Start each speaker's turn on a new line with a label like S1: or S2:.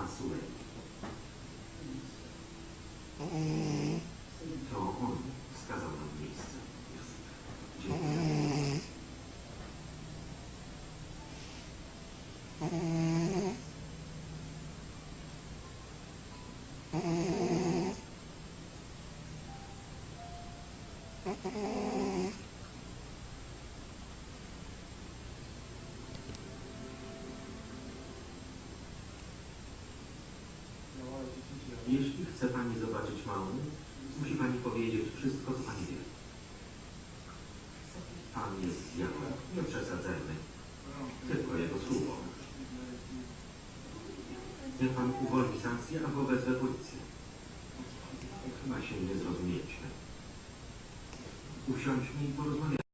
S1: Sulej. To on wskazał nam miejsce. Dziękuję. Jeśli chce pani zobaczyć małą, musi pani powiedzieć wszystko, co pani wie. Pan jest diabłem, nie przesadzajmy. Tylko jego słowo. Niech pan uwolni sankcję, albo wezwę policję. Chyba się nie zrozumieliśmy. Usiądźmy i porozmawiamy.